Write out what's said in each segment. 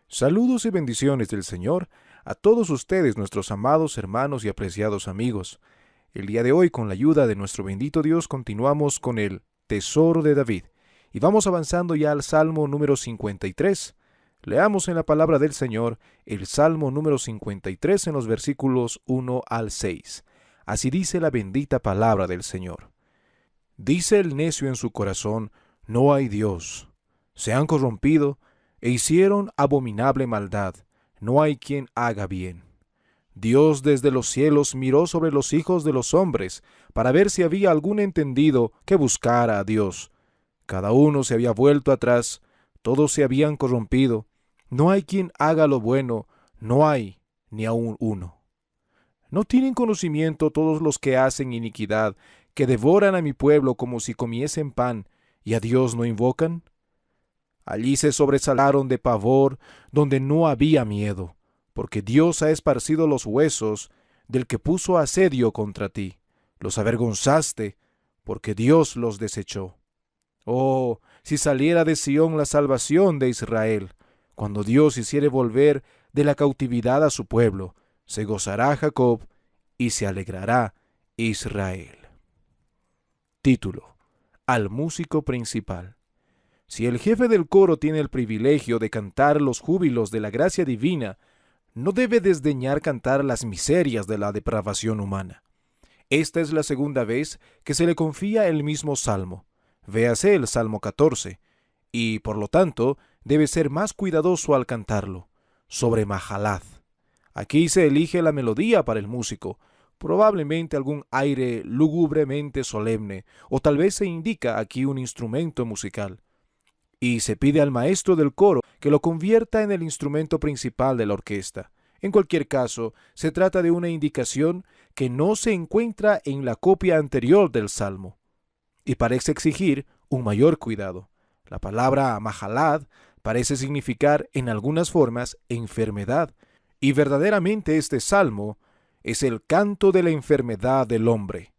Saludos y bendiciones del Señor a todos ustedes, nuestros amados hermanos y apreciados amigos. El día de hoy, con la ayuda de nuestro bendito Dios, continuamos con el Tesoro de David y vamos avanzando ya al Salmo número 53. Leamos en la palabra del Señor el Salmo número 53 en los versículos 1 al 6. Así dice la bendita palabra del Señor. Dice el necio en su corazón: no hay Dios. Se han corrompido e hicieron abominable maldad. No hay quien haga bien. Dios desde los cielos miró sobre los hijos de los hombres para ver si había algún entendido que buscara a Dios. Cada uno se había vuelto atrás, todos se habían corrompido. No hay quien haga lo bueno, no hay ni aun uno. ¿No tienen conocimiento todos los que hacen iniquidad, que devoran a mi pueblo como si comiesen pan, y a Dios no invocan? Allí se sobresaltaron de pavor, donde no había miedo, porque Dios ha esparcido los huesos del que puso asedio contra ti. Los avergonzaste, porque Dios los desechó. Oh, si saliera de Sión la salvación de Israel, cuando Dios hiciere volver de la cautividad a su pueblo, se gozará Jacob y se alegrará Israel. Título: Al músico principal. Si el jefe del coro tiene el privilegio de cantar los júbilos de la gracia divina, no debe desdeñar cantar las miserias de la depravación humana. Esta es la segunda vez que se le confía el mismo salmo. Véase el Salmo 14, y por lo tanto debe ser más cuidadoso al cantarlo. Sobre Mahalath. Aquí se elige la melodía para el músico, probablemente algún aire lúgubremente solemne, o tal vez se indica aquí un instrumento musical. Y se pide al maestro del coro que lo convierta en el instrumento principal de la orquesta. En cualquier caso, se trata de una indicación que no se encuentra en la copia anterior del Salmo, y parece exigir un mayor cuidado. La palabra Mahalath parece significar en algunas formas enfermedad, y verdaderamente este Salmo es el canto de la enfermedad del hombre,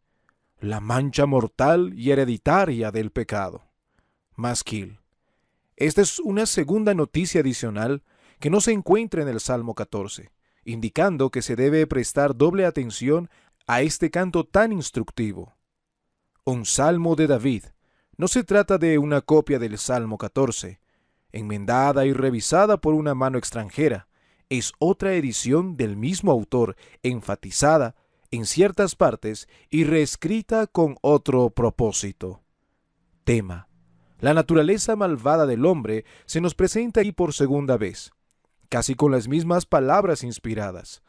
la mancha mortal y hereditaria del pecado. Masquil. Esta es una segunda noticia adicional que no se encuentra en el Salmo 14, indicando que se debe prestar doble atención a este canto tan instructivo. Un Salmo de David. No se trata de una copia del Salmo 14, enmendada y revisada por una mano extranjera. Es otra edición del mismo autor, enfatizada en ciertas partes y reescrita con otro propósito. Tema: la naturaleza malvada del hombre se nos presenta aquí por segunda vez, casi con las mismas palabras inspiradas.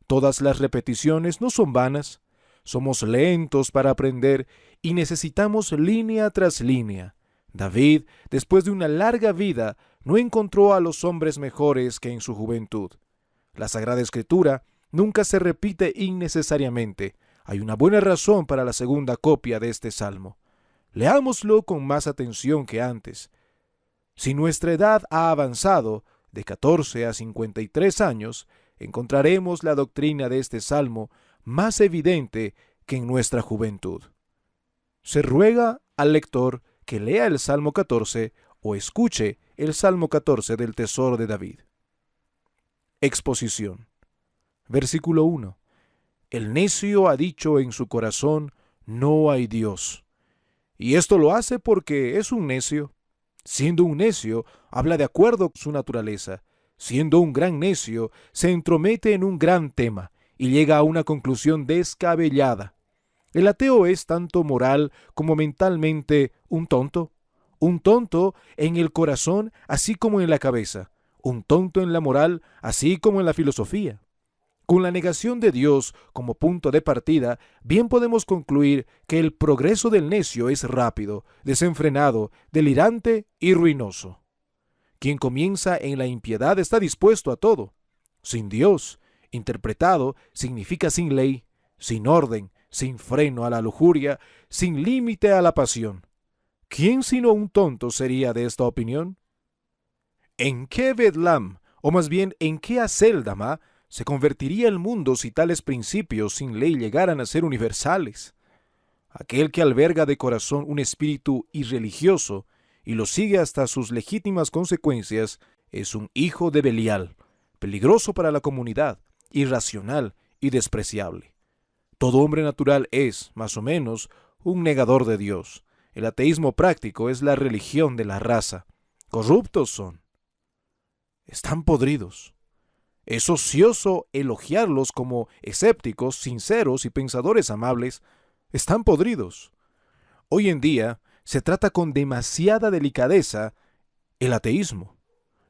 Todas las repeticiones no son vanas. Somos lentos para aprender y necesitamos línea tras línea. David, después de una larga vida, no encontró a los hombres mejores que en su juventud. La Sagrada Escritura nunca se repite innecesariamente. Hay una buena razón para la segunda copia de este salmo. Leámoslo con más atención que antes. Si nuestra edad ha avanzado de 14 a 53 años, encontraremos la doctrina de este salmo más evidente que en nuestra juventud. Se ruega al lector que lea el Salmo 14 o escuche el Salmo 14 del Tesoro de David. Exposición. Versículo 1. El necio ha dicho en su corazón: no hay Dios. Y esto lo hace porque es un necio. Siendo un necio, habla de acuerdo con su naturaleza. Siendo un gran necio, se entromete en un gran tema y llega a una conclusión descabellada. El ateo es tanto moral como mentalmente un tonto en el corazón así como en la cabeza, un tonto en la moral así como en la filosofía. Con la negación de Dios como punto de partida, bien podemos concluir que el progreso del necio es rápido, desenfrenado, delirante y ruinoso. Quien comienza en la impiedad está dispuesto a todo. Sin Dios, interpretado, significa sin ley, sin orden, sin freno a la lujuria, sin límite a la pasión. ¿Quién sino un tonto sería de esta opinión? ¿En qué Bedlam, o más bien en qué Aceldama, se convertiría el mundo si tales principios sin ley llegaran a ser universales? Aquel que alberga de corazón un espíritu irreligioso y lo sigue hasta sus legítimas consecuencias, es un hijo de Belial, peligroso para la comunidad, irracional y despreciable. Todo hombre natural es, más o menos, un negador de Dios. El ateísmo práctico es la religión de la raza. Corruptos son. Están podridos. Es ocioso elogiarlos como escépticos, sinceros y pensadores amables. Están podridos. Hoy en día se trata con demasiada delicadeza el ateísmo.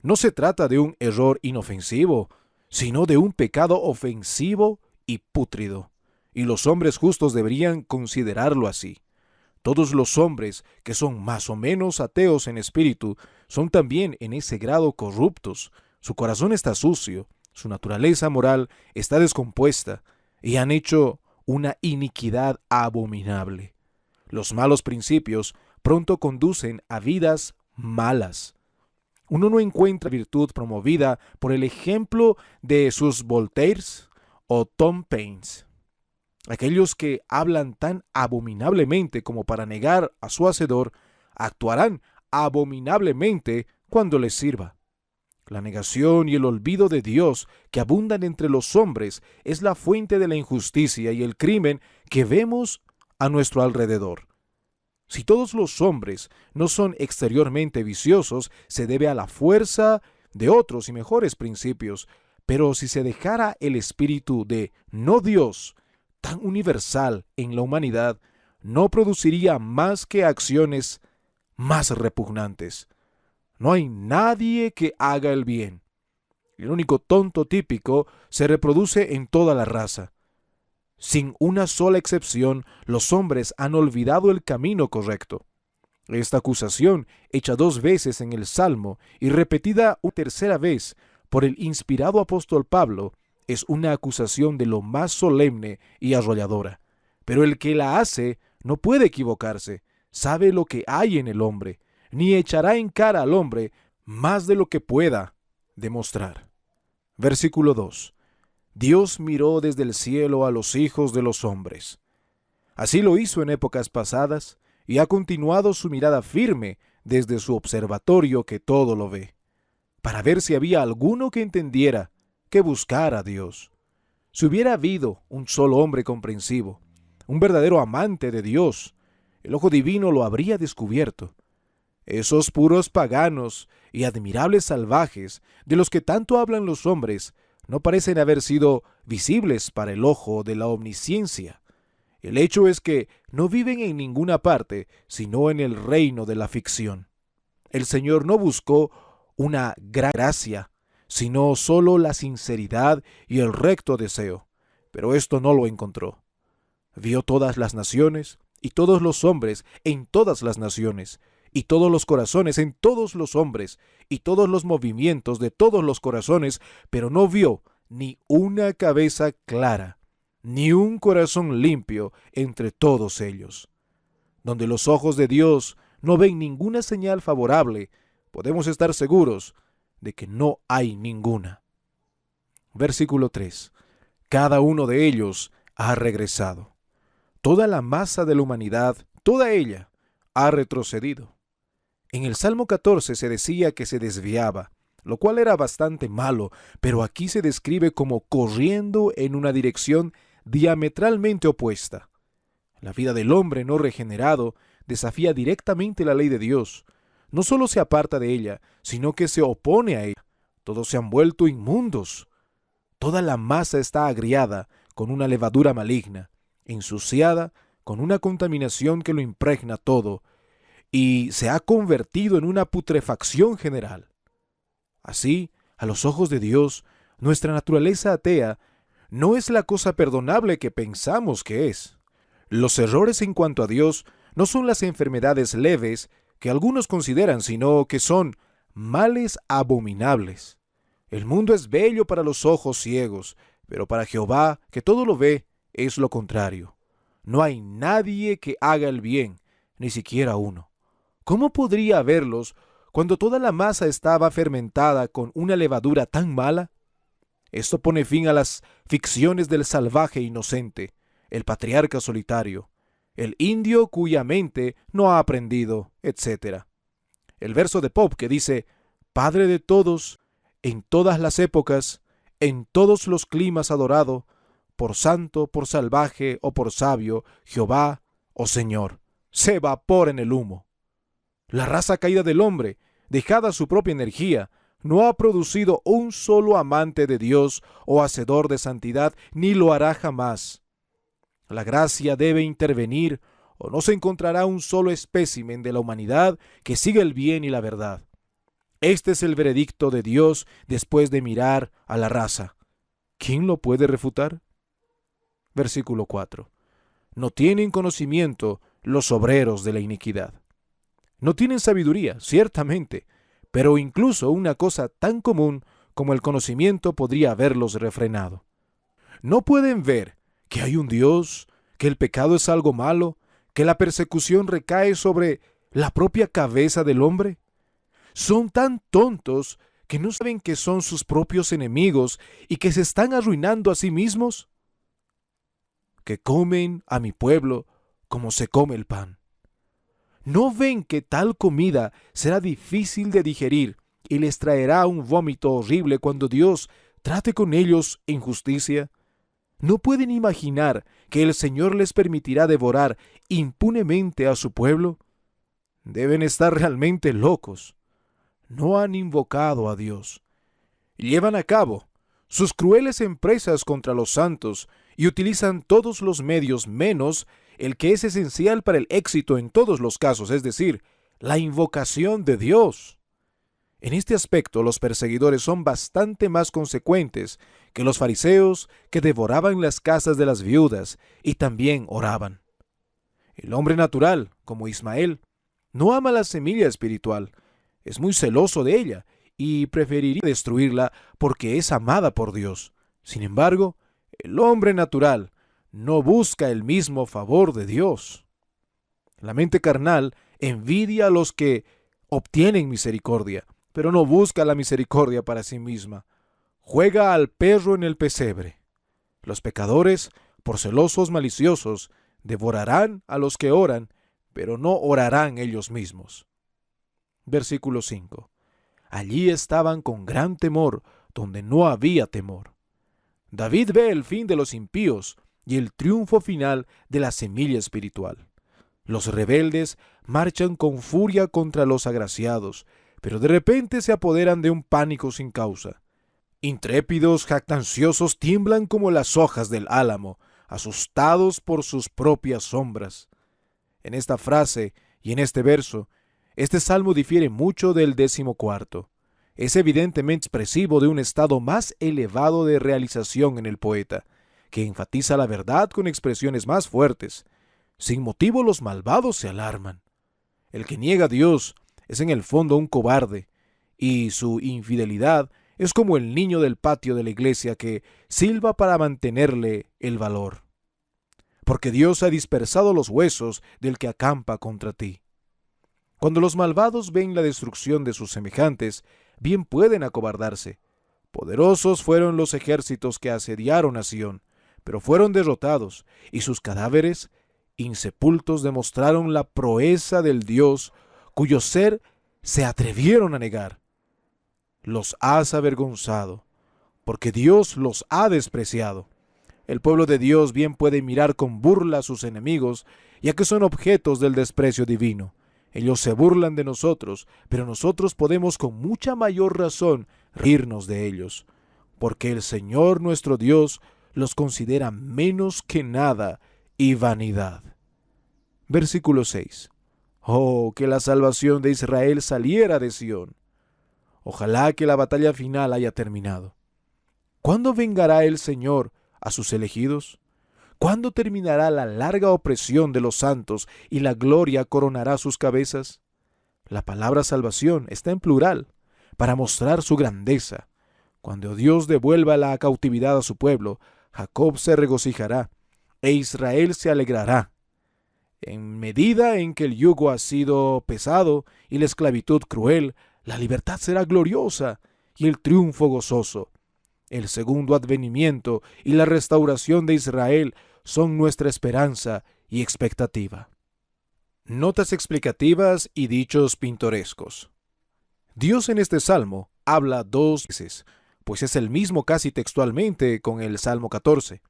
No se trata de un error inofensivo, sino de un pecado ofensivo y pútrido. Y los hombres justos deberían considerarlo así. Todos los hombres que son más o menos ateos en espíritu son también en ese grado corruptos. Su corazón está sucio, su naturaleza moral está descompuesta y han hecho una iniquidad abominable. Los malos principios pronto conducen a vidas malas. Uno no encuentra virtud promovida por el ejemplo de sus Voltaires o Tom Paines. Aquellos que hablan tan abominablemente como para negar a su Hacedor, actuarán abominablemente cuando les sirva. La negación y el olvido de Dios que abundan entre los hombres es la fuente de la injusticia y el crimen que vemos a nuestro alrededor. Si todos los hombres no son exteriormente viciosos, se debe a la fuerza de otros y mejores principios, pero si se dejara el espíritu de no Dios, tan universal en la humanidad, no produciría más que acciones más repugnantes. No hay nadie que haga el bien. El único tonto típico se reproduce en toda la raza. Sin una sola excepción, los hombres han olvidado el camino correcto. Esta acusación, hecha 2 veces en el Salmo y repetida una tercera vez por el inspirado apóstol Pablo, es una acusación de lo más solemne y arrolladora. Pero el que la hace no puede equivocarse, sabe lo que hay en el hombre, ni echará en cara al hombre más de lo que pueda demostrar. Versículo 2. Dios miró desde el cielo a los hijos de los hombres. Así lo hizo en épocas pasadas y ha continuado su mirada firme desde su observatorio que todo lo ve, para ver si había alguno que entendiera, que buscara a Dios. Si hubiera habido un solo hombre comprensivo, un verdadero amante de Dios, el ojo divino lo habría descubierto. Esos puros paganos y admirables salvajes de los que tanto hablan los hombres no parecen haber sido visibles para el ojo de la omnisciencia. El hecho es que no viven en ninguna parte sino en el reino de la ficción. El Señor no buscó una gran gracia, sino solo la sinceridad y el recto deseo, pero esto no lo encontró. Vio todas las naciones y todos los hombres en todas las naciones, y todos los corazones en todos los hombres, y todos los movimientos de todos los corazones, pero no vio ni una cabeza clara, ni un corazón limpio entre todos ellos. Donde los ojos de Dios no ven ninguna señal favorable, podemos estar seguros de que no hay ninguna. Versículo 3. Cada uno de ellos ha regresado. Toda la masa de la humanidad, toda ella, ha retrocedido. En el Salmo 14 se decía que se desviaba, lo cual era bastante malo, pero aquí se describe como corriendo en una dirección diametralmente opuesta. La vida del hombre no regenerado desafía directamente la ley de Dios. No solo se aparta de ella, sino que se opone a ella. Todos se han vuelto inmundos. Toda la masa está agriada con una levadura maligna, ensuciada con una contaminación que lo impregna todo, y se ha convertido en una putrefacción general. Así, a los ojos de Dios, nuestra naturaleza atea no es la cosa perdonable que pensamos que es. Los errores en cuanto a Dios no son las enfermedades leves que algunos consideran, sino que son males abominables. El mundo es bello para los ojos ciegos, pero para Jehová, que todo lo ve, es lo contrario. No hay nadie que haga el bien, ni siquiera uno. ¿Cómo podría haberlos cuando toda la masa estaba fermentada con una levadura tan mala? Esto pone fin a las ficciones del salvaje inocente, el patriarca solitario, el indio cuya mente no ha aprendido, etc. El verso de Pope que dice: Padre de todos, en todas las épocas, en todos los climas adorado, por santo, por salvaje o por sabio, Jehová o Señor, se evapora en el humo. La raza caída del hombre, dejada su propia energía, no ha producido un solo amante de Dios o hacedor de santidad, ni lo hará jamás. La gracia debe intervenir, o no se encontrará un solo espécimen de la humanidad que siga el bien y la verdad. Este es el veredicto de Dios después de mirar a la raza. ¿Quién lo puede refutar? Versículo 4. No tienen conocimiento los obreros de la iniquidad. No tienen sabiduría, ciertamente, pero incluso una cosa tan común como el conocimiento podría haberlos refrenado. ¿No pueden ver que hay un Dios, que el pecado es algo malo, que la persecución recae sobre la propia cabeza del hombre? Son tan tontos que no saben que son sus propios enemigos y que se están arruinando a sí mismos. Que comen a mi pueblo como se come el pan. ¿No ven que tal comida será difícil de digerir y les traerá un vómito horrible cuando Dios trate con ellos en justicia? ¿No pueden imaginar que el Señor les permitirá devorar impunemente a su pueblo? Deben estar realmente locos. No han invocado a Dios. Llevan a cabo sus crueles empresas contra los santos y utilizan todos los medios menos el que es esencial para el éxito en todos los casos, es decir, la invocación de Dios. En este aspecto, los perseguidores son bastante más consecuentes que los fariseos, que devoraban las casas de las viudas y también oraban. El hombre natural, como Ismael, no ama la semilla espiritual, es muy celoso de ella y preferiría destruirla porque es amada por Dios. Sin embargo, el hombre natural no busca el mismo favor de Dios. La mente carnal envidia a los que obtienen misericordia, pero no busca la misericordia para sí misma. Juega al perro en el pesebre. Los pecadores, por celosos maliciosos, devorarán a los que oran, pero no orarán ellos mismos. Versículo 5. Allí estaban con gran temor, donde no había temor. David ve el fin de los impíos y el triunfo final de la semilla espiritual. Los rebeldes marchan con furia contra los agraciados, pero de repente se apoderan de un pánico sin causa. Intrépidos, jactanciosos, tiemblan como las hojas del álamo, asustados por sus propias sombras. En esta frase y en este verso, este salmo difiere mucho del 14. Es evidentemente expresivo de un estado más elevado de realización en el poeta, que enfatiza la verdad con expresiones más fuertes. Sin motivo los malvados se alarman. El que niega a Dios es en el fondo un cobarde, y su infidelidad es como el niño del patio de la iglesia que silba para mantenerle el valor. Porque Dios ha dispersado los huesos del que acampa contra ti. Cuando los malvados ven la destrucción de sus semejantes, bien pueden acobardarse. Poderosos fueron los ejércitos que asediaron a Sión, pero fueron derrotados, y sus cadáveres insepultos demostraron la proeza del Dios cuyo ser se atrevieron a negar. Los has avergonzado, porque Dios los ha despreciado. El pueblo de Dios bien puede mirar con burla a sus enemigos, ya que son objetos del desprecio divino. Ellos se burlan de nosotros, pero nosotros podemos con mucha mayor razón reírnos de ellos, porque el Señor nuestro Dios los considera menos que nada y vanidad. Versículo 6. Oh, que la salvación de Israel saliera de Sión. Ojalá que la batalla final haya terminado. ¿Cuándo vengará el Señor a sus elegidos? ¿Cuándo terminará la larga opresión de los santos y la gloria coronará sus cabezas? La palabra salvación está en plural, para mostrar su grandeza. Cuando Dios devuelva la cautividad a su pueblo, Jacob se regocijará e Israel se alegrará. En medida en que el yugo ha sido pesado y la esclavitud cruel, la libertad será gloriosa y el triunfo gozoso. El segundo advenimiento y la restauración de Israel son nuestra esperanza y expectativa. Notas explicativas y dichos pintorescos. Dios en este salmo habla dos veces, pues es el mismo casi textualmente con el Salmo 14.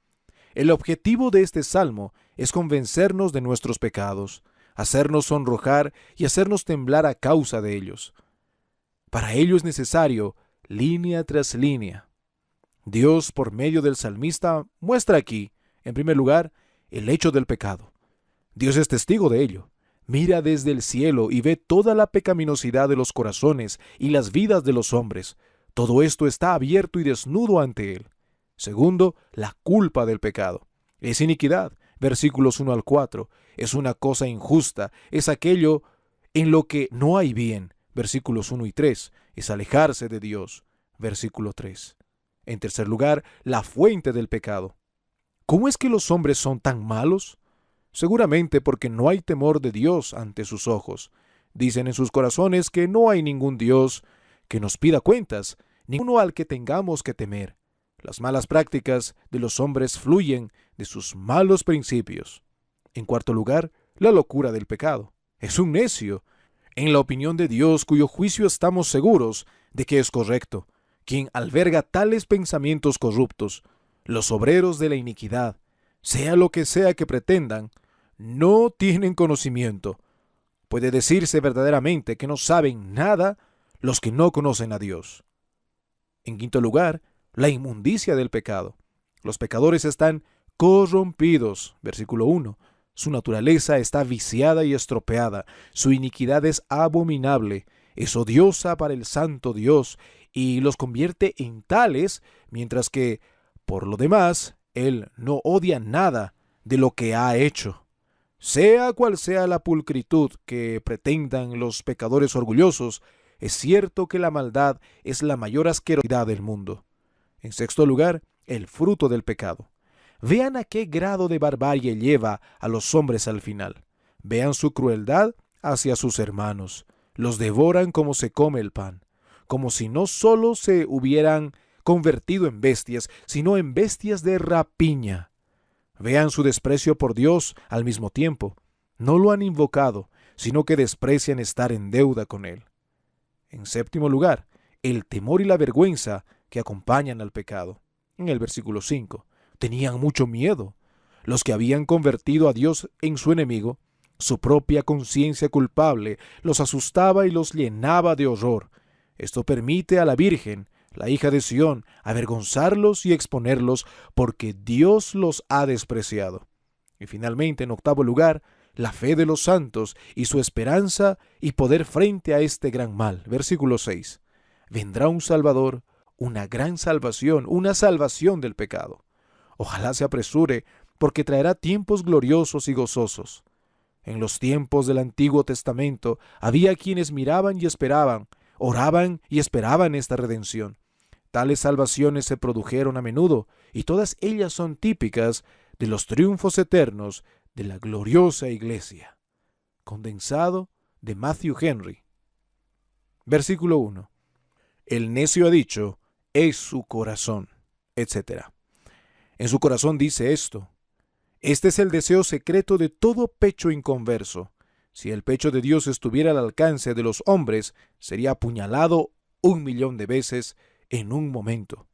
El objetivo de este salmo es convencernos de nuestros pecados, hacernos sonrojar y hacernos temblar a causa de ellos. Para ello es necesario, línea tras línea. Dios, por medio del salmista, muestra aquí, en primer lugar, el hecho del pecado. Dios es testigo de ello. Mira desde el cielo y ve toda la pecaminosidad de los corazones y las vidas de los hombres. Todo esto está abierto y desnudo ante Él. Segundo, la culpa del pecado. Es iniquidad, versículos 1 al 4. Es una cosa injusta, es aquello en lo que no hay bien, versículos 1 y 3. Es alejarse de Dios, versículo 3. En tercer lugar, la fuente del pecado. ¿Cómo es que los hombres son tan malos? Seguramente porque no hay temor de Dios ante sus ojos. Dicen en sus corazones que no hay ningún Dios que nos pida cuentas, ninguno al que tengamos que temer. Las malas prácticas de los hombres fluyen de sus malos principios. En cuarto lugar, la locura del pecado. Es un necio, en la opinión de Dios, cuyo juicio estamos seguros de que es correcto, quien alberga tales pensamientos corruptos. Los obreros de la iniquidad, sea lo que sea que pretendan, no tienen conocimiento. Puede decirse verdaderamente que no saben nada los que no conocen a Dios. En quinto lugar, la inmundicia del pecado. Los pecadores están corrompidos, versículo 1. Su naturaleza está viciada y estropeada, su iniquidad es abominable, es odiosa para el santo Dios, y los convierte en tales, mientras que, por lo demás, Él no odia nada de lo que ha hecho. Sea cual sea la pulcritud que pretendan los pecadores orgullosos, es cierto que la maldad es la mayor asquerosidad del mundo. En sexto lugar, el fruto del pecado. Vean a qué grado de barbarie lleva a los hombres al final. Vean su crueldad hacia sus hermanos. Los devoran como se come el pan, como si no solo se hubieran convertido en bestias, sino en bestias de rapiña. Vean su desprecio por Dios al mismo tiempo. No lo han invocado, sino que desprecian estar en deuda con Él. En séptimo lugar, el temor y la vergüenza que acompañan al pecado. En el versículo 5, tenían mucho miedo. Los que habían convertido a Dios en su enemigo, su propia conciencia culpable los asustaba y los llenaba de horror. Esto permite a la Virgen, la hija de Sión, avergonzarlos y exponerlos porque Dios los ha despreciado. Y finalmente, en octavo lugar, la fe de los santos y su esperanza y poder frente a este gran mal. Versículo 6. Vendrá un Salvador, una gran salvación, una salvación del pecado. Ojalá se apresure, porque traerá tiempos gloriosos y gozosos. En los tiempos del Antiguo Testamento había quienes miraban y esperaban, oraban y esperaban esta redención. Tales salvaciones se produjeron a menudo, y todas ellas son típicas de los triunfos eternos de la gloriosa Iglesia. Condensado de Matthew Henry. Versículo 1. El necio ha dicho, es su corazón, etc. En su corazón dice esto. Este es el deseo secreto de todo pecho inconverso. Si el pecho de Dios estuviera al alcance de los hombres, sería apuñalado 1,000,000 de veces en un momento.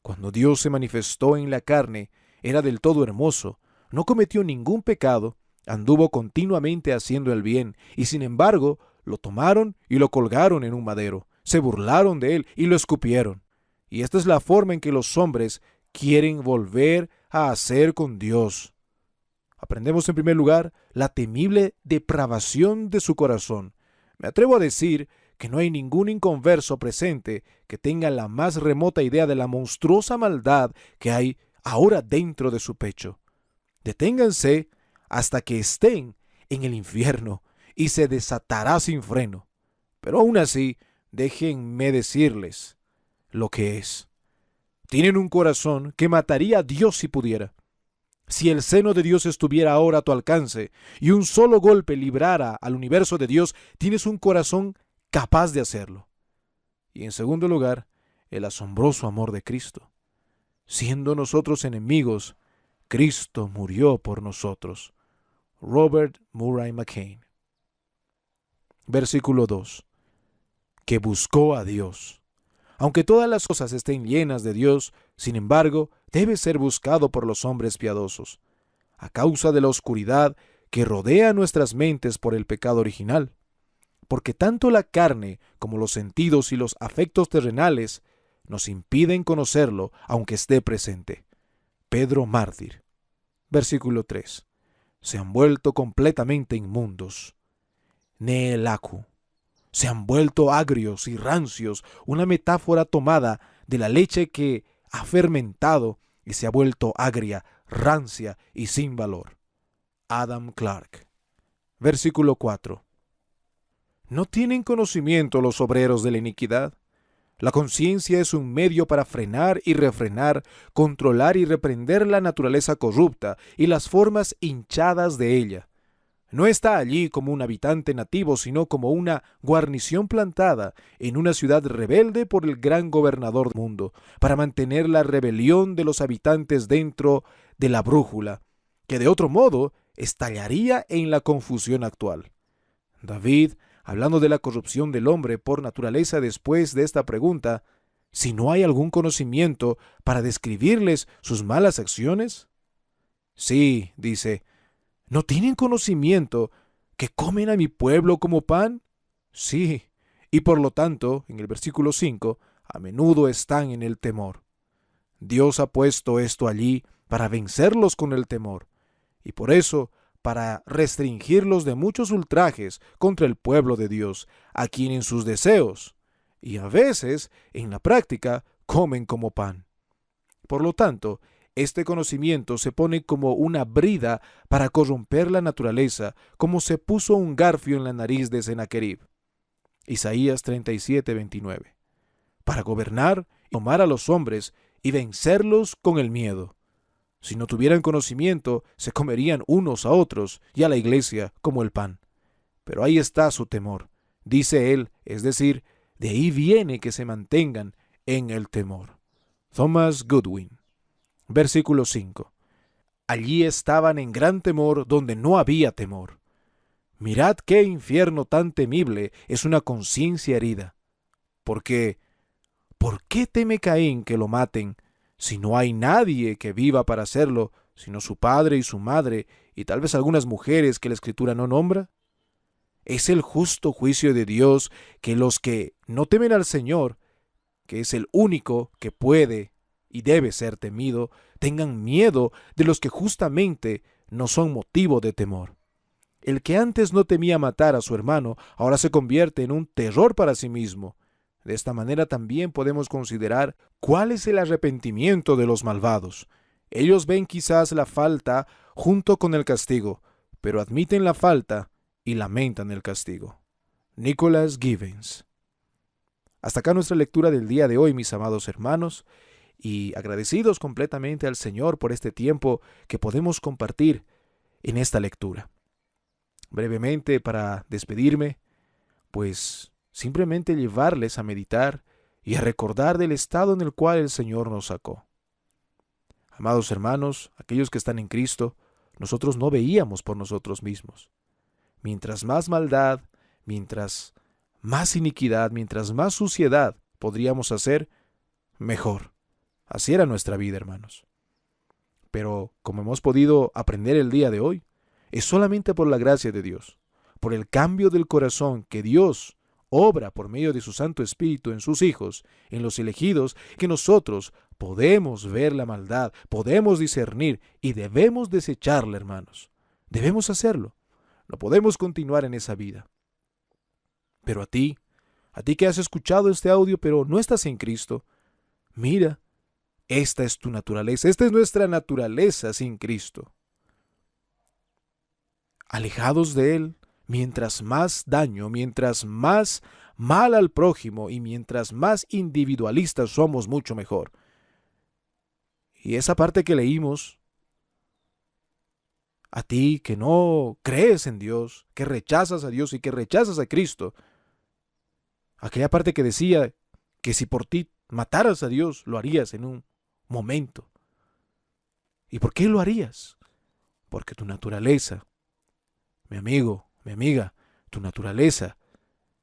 Cuando Dios se manifestó en la carne, era del todo hermoso, no cometió ningún pecado, anduvo continuamente haciendo el bien, y sin embargo, lo tomaron y lo colgaron en un madero, se burlaron de él y lo escupieron. Y esta es la forma en que los hombres quieren volver a hacer con Dios. Aprendemos en primer lugar la temible depravación de su corazón. Me atrevo a decir que no hay ningún inconverso presente que tenga la más remota idea de la monstruosa maldad que hay ahora dentro de su pecho. Deténganse hasta que estén en el infierno y se desatará sin freno. Pero aún así, déjenme decirles lo que es. Tienen un corazón que mataría a Dios si pudiera. Si el seno de Dios estuviera ahora a tu alcance y un solo golpe librara al universo de Dios, tienes un corazón capaz de hacerlo. Y en segundo lugar, el asombroso amor de Cristo. Siendo nosotros enemigos, Cristo murió por nosotros. Robert Murray McCain. Versículo 2. Que buscó a Dios. Aunque todas las cosas estén llenas de Dios, sin embargo, debe ser buscado por los hombres piadosos, a causa de la oscuridad que rodea nuestras mentes por el pecado original. Porque tanto la carne como los sentidos y los afectos terrenales nos impiden conocerlo aunque esté presente. Pedro Mártir. Versículo 3. Se han vuelto completamente inmundos. Neelacu. Se han vuelto agrios y rancios, una metáfora tomada de la leche que ha fermentado y se ha vuelto agria, rancia y sin valor. Adam Clarke. Versículo 4. ¿No tienen conocimiento los obreros de la iniquidad? La conciencia es un medio para frenar y refrenar, controlar y reprender la naturaleza corrupta y las formas hinchadas de ella. No está allí como un habitante nativo, sino como una guarnición plantada en una ciudad rebelde por el gran gobernador del mundo, para mantener la rebelión de los habitantes dentro de la brújula, que de otro modo estallaría en la confusión actual. David, hablando de la corrupción del hombre por naturaleza después de esta pregunta, si no hay algún conocimiento para describirles sus malas acciones. Sí, dice, ¿no tienen conocimiento que comen a mi pueblo como pan? Sí, y por lo tanto, en el versículo 5, a menudo están en el temor. Dios ha puesto esto allí para vencerlos con el temor, y por eso para restringirlos de muchos ultrajes contra el pueblo de Dios, a quien en sus deseos, y a veces en la práctica, comen como pan. Por lo tanto, este conocimiento se pone como una brida para corromper la naturaleza, como se puso un garfio en la nariz de Sennacherib. Isaías 37:29. Para gobernar y tomar a los hombres y vencerlos con el miedo. Si no tuvieran conocimiento, se comerían unos a otros y a la iglesia como el pan. Pero ahí está su temor, dice él, es decir, de ahí viene que se mantengan en el temor. Thomas Goodwin. Versículo 5. Allí estaban en gran temor donde no había temor. Mirad qué infierno tan temible es una conciencia herida. Porque, ¿por qué teme Caín que lo maten, si no hay nadie que viva para hacerlo, sino su padre y su madre, y tal vez algunas mujeres que la Escritura no nombra? Es el justo juicio de Dios que los que no temen al Señor, que es el único que puede y debe ser temido, tengan miedo de los que justamente no son motivo de temor. El que antes no temía matar a su hermano, ahora se convierte en un terror para sí mismo. De esta manera también podemos considerar cuál es el arrepentimiento de los malvados. Ellos ven quizás la falta junto con el castigo, pero admiten la falta y lamentan el castigo. Nicholas Gibbons. Hasta acá nuestra lectura del día de hoy, mis amados hermanos, y agradecidos completamente al Señor por este tiempo que podemos compartir en esta lectura. Brevemente, para despedirme, pues simplemente llevarles a meditar y a recordar del estado en el cual el Señor nos sacó. Amados hermanos, aquellos que están en Cristo, nosotros no veíamos por nosotros mismos. Mientras más maldad, mientras más iniquidad, mientras más suciedad podríamos hacer, mejor. Así era nuestra vida, hermanos. Pero, como hemos podido aprender el día de hoy, es solamente por la gracia de Dios, por el cambio del corazón que Dios obra por medio de su Santo Espíritu en sus hijos, en los elegidos, que nosotros podemos ver la maldad, podemos discernir y debemos desecharla, hermanos. Debemos hacerlo. No podemos continuar en esa vida. Pero a ti que has escuchado este audio pero no estás en Cristo, mira, esta es tu naturaleza, esta es nuestra naturaleza sin Cristo. Alejados de Él, mientras más daño, mientras más mal al prójimo y mientras más individualistas somos, mucho mejor. Y esa parte que leímos, a ti que no crees en Dios, que rechazas a Dios y que rechazas a Cristo, aquella parte que decía que si por ti mataras a Dios, lo harías en un momento. ¿Y por qué lo harías? Porque tu naturaleza, mi amigo, mi amiga, tu naturaleza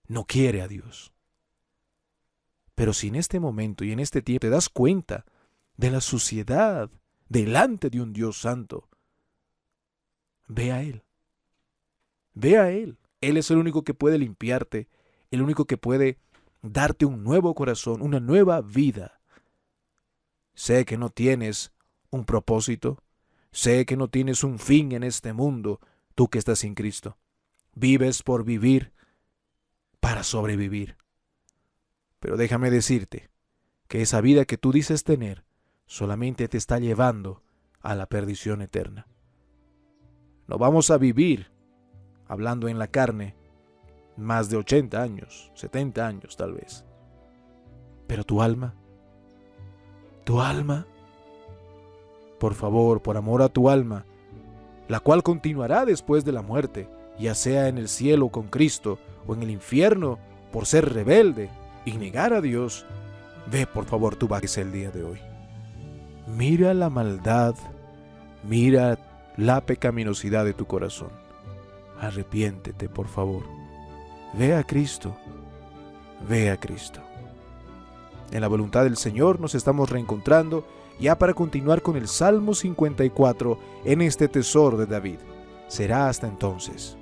no quiere a Dios. Pero si en este momento y en este tiempo te das cuenta de la suciedad delante de un Dios santo, ve a Él. Ve a Él. Él es el único que puede limpiarte, el único que puede darte un nuevo corazón, una nueva vida. Sé que no tienes un propósito, sé que no tienes un fin en este mundo, tú que estás sin Cristo. Vives por vivir, para sobrevivir. Pero déjame decirte que esa vida que tú dices tener solamente te está llevando a la perdición eterna. No vamos a vivir, hablando en la carne, más de 80 años, 70 años tal vez. Pero tu alma, por favor, por amor a tu alma, la cual continuará después de la muerte, ya sea en el cielo con Cristo o en el infierno por ser rebelde y negar a Dios, ve por favor tu bajes el día de hoy. Mira la maldad, mira la pecaminosidad de tu corazón. Arrepiéntete, por favor. Ve a Cristo, ve a Cristo. En la voluntad del Señor nos estamos reencontrando ya para continuar con el Salmo 54 en este tesoro de David. Será hasta entonces.